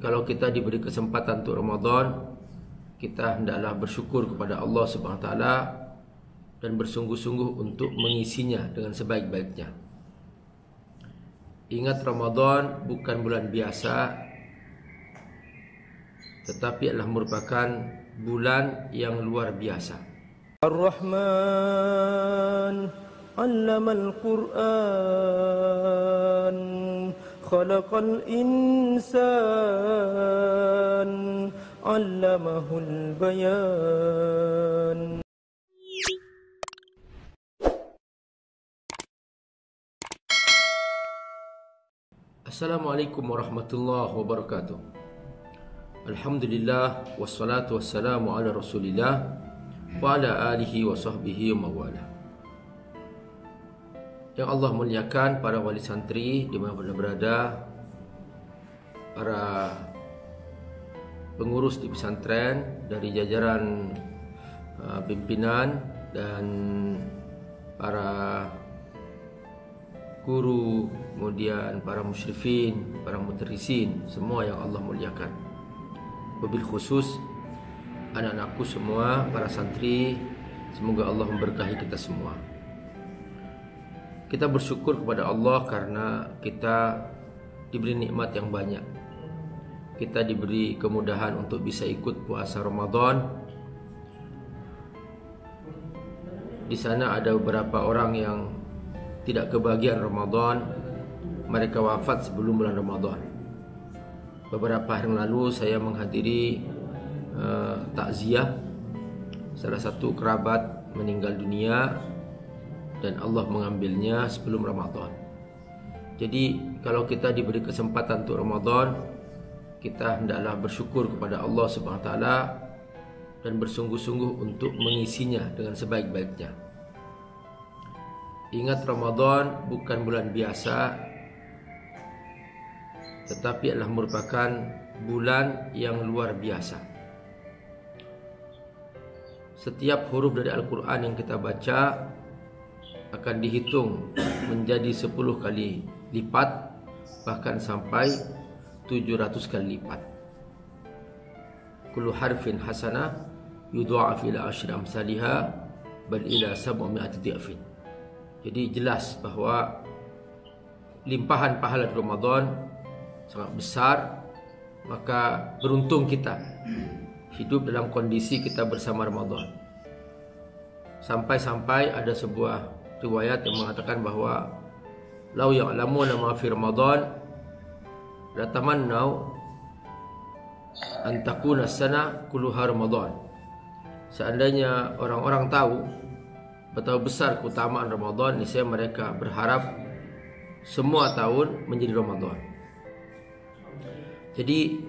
Kalau kita diberi kesempatan untuk Ramadan, kita hendaklah bersyukur kepada Allah Subhanahu Wa Taala dan bersungguh-sungguh untuk mengisinya dengan sebaik-baiknya. Ingat, Ramadan bukan bulan biasa, tetapi adalah merupakan bulan yang luar biasa. Ar-Rahman 'allamal Qur'an, khalaqal insan, 'allamahul bayan. Assalamualaikum warahmatullahi wabarakatuh. Alhamdulillah, wassalatu wassalamu ala Rasulillah wa ala alihi wa sahbihi wa mawala. Yang Allah muliakan para wali santri di mana berada, para pengurus di pesantren dari jajaran pimpinan dan para guru, kemudian para musyrifin, para mudarrisin, semua yang Allah muliakan. Wabil khusus anak-anakku semua, para santri, semoga Allah memberkahi kita semua. Kita bersyukur kepada Allah karena kita diberi nikmat yang banyak. Kita diberi kemudahan untuk bisa ikut puasa Ramadan. Di sana ada beberapa orang yang tidak kebagian Ramadan, mereka wafat sebelum bulan Ramadan. Beberapa hari lalu saya menghadiri takziah, salah satu kerabat meninggal dunia dan Allah mengambilnya sebelum Ramadan. Jadi kalau kita diberi kesempatan untuk Ramadan, kita hendaklah bersyukur kepada Allah Subhanahu Wa Taala dan bersungguh-sungguh untuk mengisinya dengan sebaik-baiknya. Ingat, Ramadan bukan bulan biasa, tetapi adalah merupakan bulan yang luar biasa. Setiap huruf dari Al-Quran yang kita baca akan dihitung menjadi 10 kali lipat, bahkan sampai 700 kali lipat. Kullu harfin hasanah yudha'af ila asyri amsalihha bal ila 700 dhi'fin. Jadi jelas bahwa limpahan pahala di Ramadan sangat besar. Maka beruntung kita hidup dalam kondisi kita bersama Ramadan. Sampai-sampai ada sebuah riwayat yang mengatakan bahwa lau ya'lamuna ma fi Ramadan la tamannau an takuna sana kulluha Ramadan. Seandainya orang-orang tahu betapa besar keutamaan Ramadan, niscaya mereka berharap semua tahun menjadi Ramadan. Jadi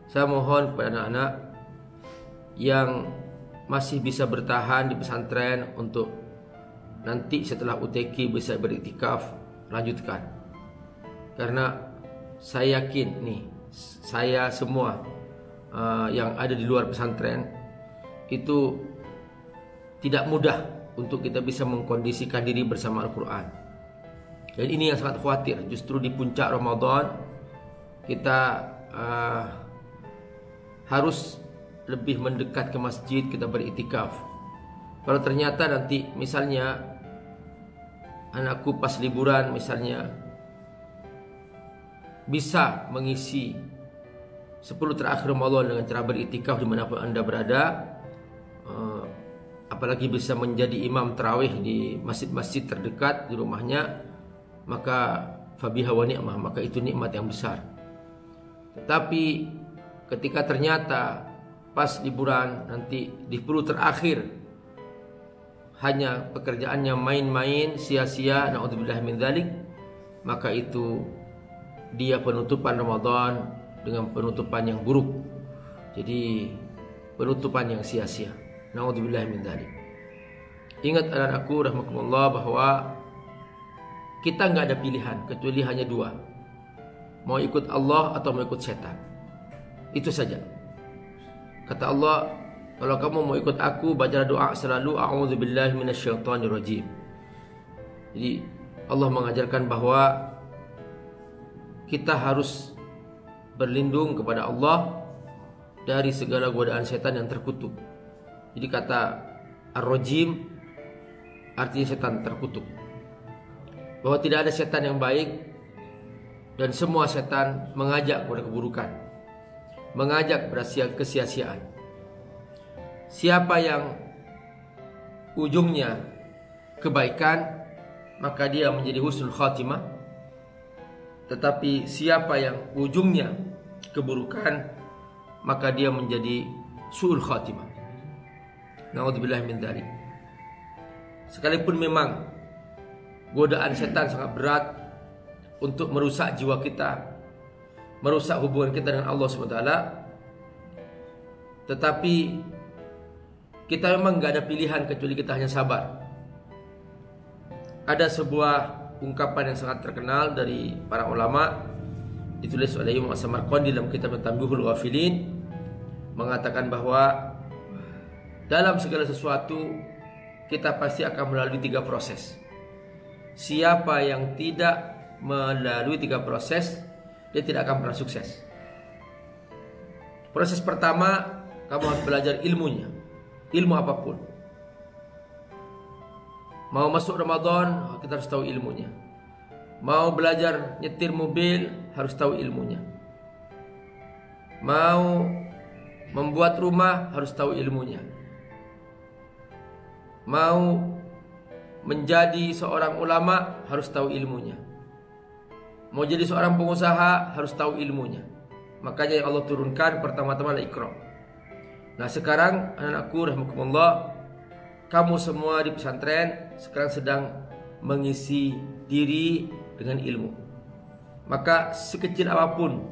saya mohon kepada anak-anak yang masih bisa bertahan di pesantren untuk nanti setelah UTQ bisa beriktikaf, lanjutkan. Karena saya yakin nih, saya semua yang ada di luar pesantren itu tidak mudah untuk kita bisa mengkondisikan diri bersama Al-Quran. Dan ini yang sangat khawatir. Justru di puncak Ramadan kita harus lebih mendekat ke masjid, kita beriktikaf. Kalau ternyata nanti misalnya anakku pas liburan misalnya bisa mengisi 10 terakhir Ramadan dengan cara beriktikaf dimanapun anda berada, apalagi bisa menjadi imam tarawih di masjid-masjid terdekat di rumahnya, maka fabiha wa ni'mah, maka itu nikmat yang besar. Tetapi ketika ternyata pas liburan nanti di 10 terakhir hanya pekerjaannya main-main, sia-sia, naudzubillah min dzalik, maka itu dia penutupan Ramadan dengan penutupan yang buruk. Jadi penutupan yang sia-sia. Naudzubillah min dzalik. Ingat anak-anakku rahimakumullah bahwa kita enggak ada pilihan kecuali hanya dua. Mau ikut Allah atau mau ikut setan. Itu saja. Kata Allah, kalau kamu mau ikut aku, baca doa selalu a'udzubillahi minasyaitonirrajim. Jadi Allah mengajarkan bahwa kita harus berlindung kepada Allah dari segala godaan setan yang terkutuk. Jadi kata ar-rajim artinya setan terkutuk. Bahwa tidak ada setan yang baik dan semua setan mengajak kepada keburukan, mengajak kepada kesia-siaan. Siapa yang ujungnya kebaikan, maka dia menjadi husnul khatimah. Tetapi siapa yang ujungnya keburukan, maka dia menjadi su'ul khatimah. Na'udzubillah min dzalik. Sekalipun memang godaan setan sangat berat untuk merusak jiwa kita, merusak hubungan kita dengan Allah SWT, tetapi kita memang gak ada pilihan kecuali kita hanya sabar. Ada sebuah ungkapan yang sangat terkenal dari para ulama, ditulis oleh Imam As-Samarqandi dalam kitab Tanbihul Ghafilin, mengatakan bahwa dalam segala sesuatu kita pasti akan melalui 3 proses. Siapa yang tidak melalui 3 proses, dia tidak akan pernah sukses. Proses pertama, kamu harus belajar ilmunya, ilmu apapun. Mau masuk Ramadan, kita harus tahu ilmunya. Mau belajar nyetir mobil, harus tahu ilmunya. Mau membuat rumah, harus tahu ilmunya. Mau menjadi seorang ulama, harus tahu ilmunya. Mau jadi seorang pengusaha, harus tahu ilmunya. Makanya Allah turunkan pertama-tama adalah Iqra. Nah sekarang anak-anakku rahimakumullah, kamu semua di pesantren sekarang sedang mengisi diri dengan ilmu. Maka sekecil apapun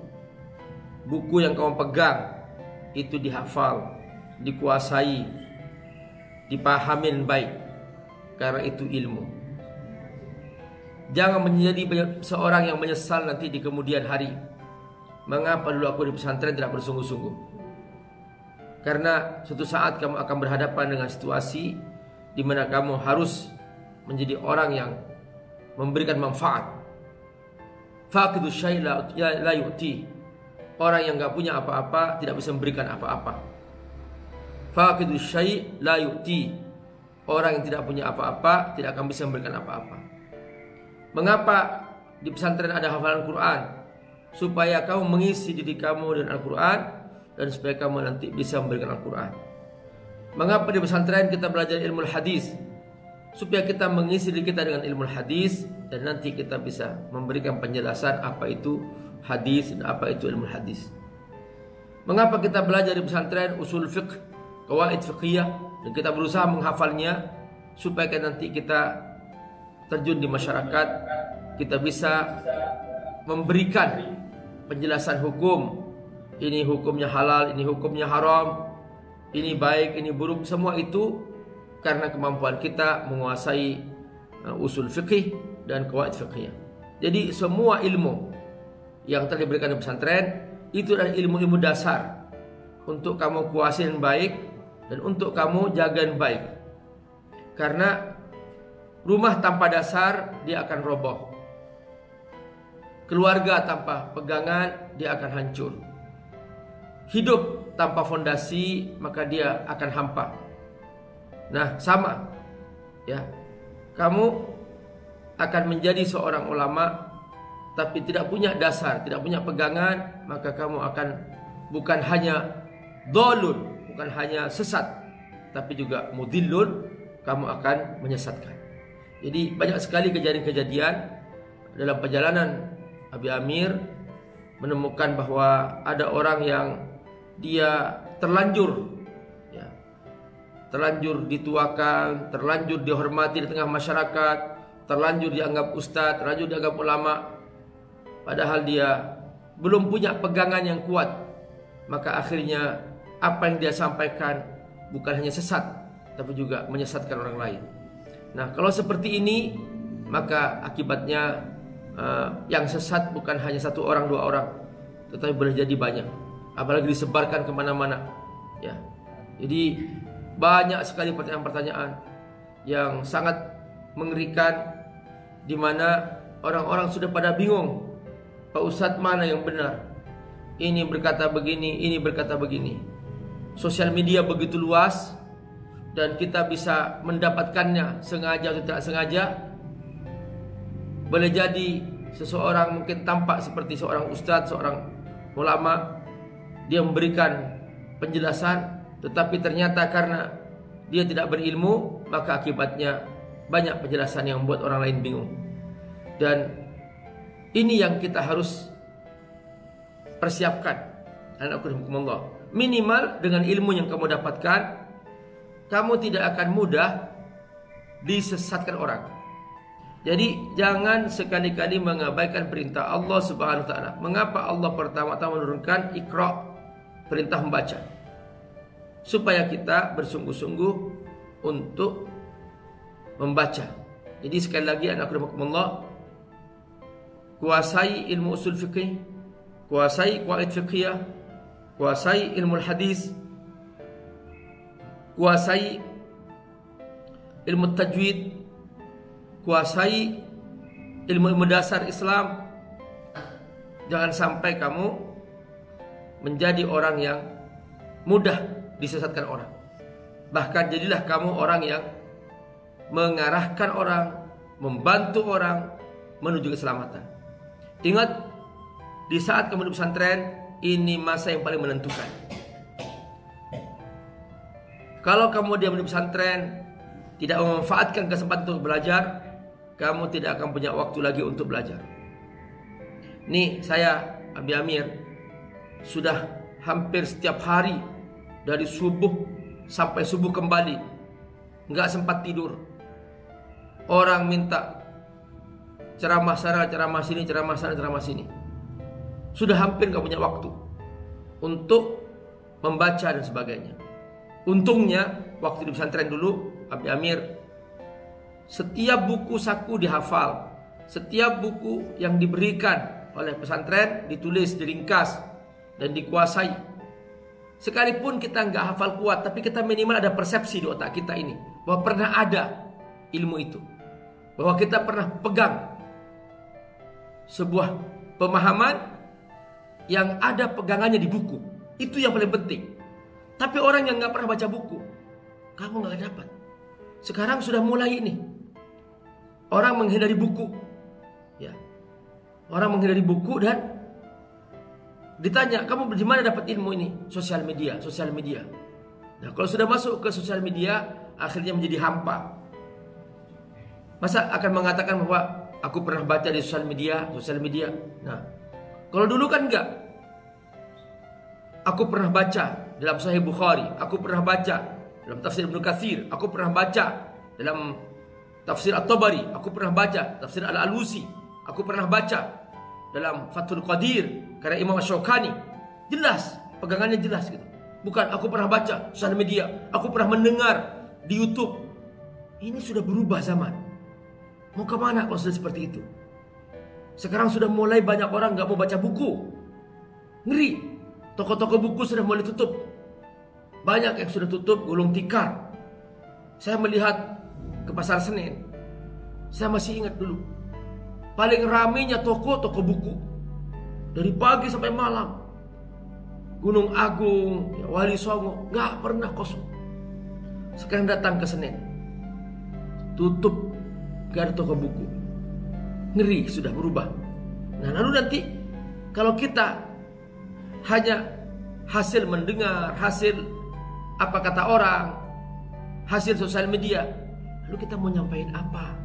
buku yang kamu pegang, itu dihafal, dikuasai, dipahamin baik, karena itu ilmu. Jangan menjadi seorang yang menyesal nanti di kemudian hari. Mengapa dulu aku di pesantren tidak bersungguh-sungguh? Karena suatu saat kamu akan berhadapan dengan situasi di mana kamu harus menjadi orang yang memberikan manfaat. Faqidu syai' la yu'ti. Orang yang gak punya apa-apa tidak bisa memberikan apa-apa. Faqidu syai' la yu'ti. Orang yang tidak punya apa-apa tidak akan bisa memberikan apa-apa. Mengapa di pesantren ada hafalan Quran? Supaya kamu mengisi diri kamu dengan Al-Quran, dan supaya kamu nanti bisa memberikan Al-Quran. Mengapa di pesantren kita belajar ilmu hadis? Supaya kita mengisi diri kita dengan ilmu hadis, dan nanti kita bisa memberikan penjelasan apa itu hadis dan apa itu ilmu hadis. Mengapa kita belajar di pesantren usul fiqh, qawaid fiqhiyah, dan kita berusaha menghafalnya supaya nanti kita terjun di masyarakat, kita bisa memberikan penjelasan hukum. Ini hukumnya halal, ini hukumnya haram, ini baik, ini buruk. Semua itu karena kemampuan kita menguasai usul fikih dan qawaid fiqhiyah. Jadi semua ilmu yang telah diberikan di pesantren itu adalah ilmu-ilmu dasar untuk kamu kuasai dengan baik dan untuk kamu jaga dengan baik. Karena rumah tanpa dasar dia akan roboh. Keluarga tanpa pegangan dia akan hancur. Hidup tanpa fondasi maka dia akan hampa. Nah, sama ya. Kamu akan menjadi seorang ulama tapi tidak punya dasar, tidak punya pegangan, maka kamu akan bukan hanya dhalun, bukan hanya sesat, tapi juga mudillun, kamu akan menyesatkan. Jadi banyak sekali kejadian-kejadian dalam perjalanan Abi Amir menemukan bahwa ada orang yang dia terlanjur ya, terlanjur dituakan, terlanjur dihormati di tengah masyarakat, terlanjur dianggap ustadz, terlanjur dianggap ulama, padahal dia belum punya pegangan yang kuat. Maka akhirnya apa yang dia sampaikan bukan hanya sesat, tapi juga menyesatkan orang lain. Nah, kalau seperti ini, maka akibatnya yang sesat bukan hanya 1 orang 2 orang, tetapi boleh jadi banyak. Apalagi disebarkan kemana-mana. Ya, jadi banyak sekali pertanyaan-pertanyaan yang sangat mengerikan, di mana orang-orang sudah pada bingung, Pak Ustadz mana yang benar, ini berkata begini, ini berkata begini. Sosial media begitu luas dan kita bisa mendapatkannya sengaja atau tidak sengaja. Boleh jadi seseorang mungkin tampak seperti seorang ustadz, seorang ulama, dia memberikan penjelasan, tetapi ternyata karena dia tidak berilmu, maka akibatnya banyak penjelasan yang membuat orang lain bingung. Dan ini yang kita harus persiapkan. Anakumullah. Minimal dengan ilmu yang kamu dapatkan, kamu tidak akan mudah disesatkan orang. Jadi jangan sekali-kali mengabaikan perintah Allah Subhanahu wa taala. Mengapa Allah pertama-tama menurunkan Iqra, perintah membaca? Supaya kita bersungguh-sungguh untuk membaca. Jadi sekali lagi anakumullah, kuasai ilmu usul fikih, kuasai qawaid fiqhiyah, kuasai ilmu hadis, kuasai ilmu tajwid, kuasai ilmu dasar Islam. Jangan sampai kamu menjadi orang yang mudah disesatkan orang. Bahkan jadilah kamu orang yang mengarahkan orang, membantu orang menuju keselamatan. Ingat, di saat kamu di pesantren, ini masa yang paling menentukan. Kalau kamu diam di pesantren, tidak memanfaatkan kesempatan untuk belajar, kamu tidak akan punya waktu lagi untuk belajar. Nih saya, Abi Amir, sudah hampir setiap hari dari subuh sampai subuh kembali, nggak sempat tidur. Orang minta ceramah sana, ceramah sini, ceramah sana, ceramah sini. Sudah hampir nggak punya waktu untuk membaca dan sebagainya. Untungnya waktu di pesantren dulu, Abi Amir, setiap buku saku dihafal, setiap buku yang diberikan oleh pesantren ditulis, diringkas dan dikuasai. Sekalipun kita nggak hafal kuat, tapi kita minimal ada persepsi di otak kita ini bahwa pernah ada ilmu itu, bahwa kita pernah pegang sebuah pemahaman yang ada pegangannya di buku. Itu yang paling penting. Tapi orang yang nggak pernah baca buku, kamu nggak dapat. Sekarang sudah mulai ini, orang menghindari buku, ya, orang menghindari buku dan ditanya, kamu di mana dapat ilmu ini? Sosial media, sosial media. Nah, kalau sudah masuk ke sosial media, akhirnya menjadi hampa. Masa akan mengatakan bahwa aku pernah baca di sosial media, sosial media. Nah, kalau dulu kan enggak. Aku pernah baca dalam Sahih Bukhari, aku pernah baca dalam tafsir Ibnu Katsir, aku pernah baca dalam tafsir At-Tabari, aku pernah baca tafsir Al-Alusi, aku pernah baca dalam Fathul Qadir karena Imam Asy-Syaukani. Jelas, pegangannya jelas gitu. Bukan aku pernah baca sosial media, aku pernah mendengar di YouTube. Ini sudah berubah zaman. Mau kemana kalau sudah seperti itu? Sekarang sudah mulai banyak orang gak mau baca buku. Ngeri. Toko-toko buku sudah mulai tutup. Banyak yang sudah tutup, gulung tikar. Saya melihat ke Pasar Senen, saya masih ingat dulu, paling ramainya toko buku. Dari pagi sampai malam. Gunung Agung, Wali Songo, gak pernah kosong. Sekarang datang ke Senen, tutup, gak ada toko buku. Ngeri, sudah berubah. Nah, lalu nanti kalau kita hanya hasil mendengar, hasil apa kata orang, hasil sosial media, lalu kita mau nyampaikan apa?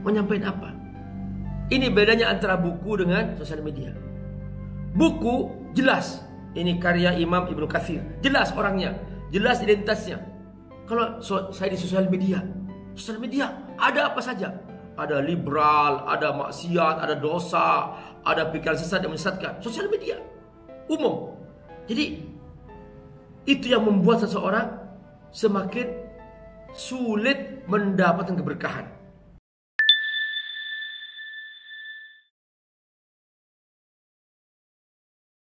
Mau nyampaikan apa? Ini bedanya antara buku dengan sosial media. Buku jelas, ini karya Imam Ibnu Katsir, jelas orangnya, jelas identitasnya. Kalau saya di sosial media ada apa saja. Ada liberal, ada maksiat, ada dosa, ada pikiran sesat yang menyesatkan. Sosial media umum. Jadi itu yang membuat seseorang semakin sulit mendapatkan keberkahan.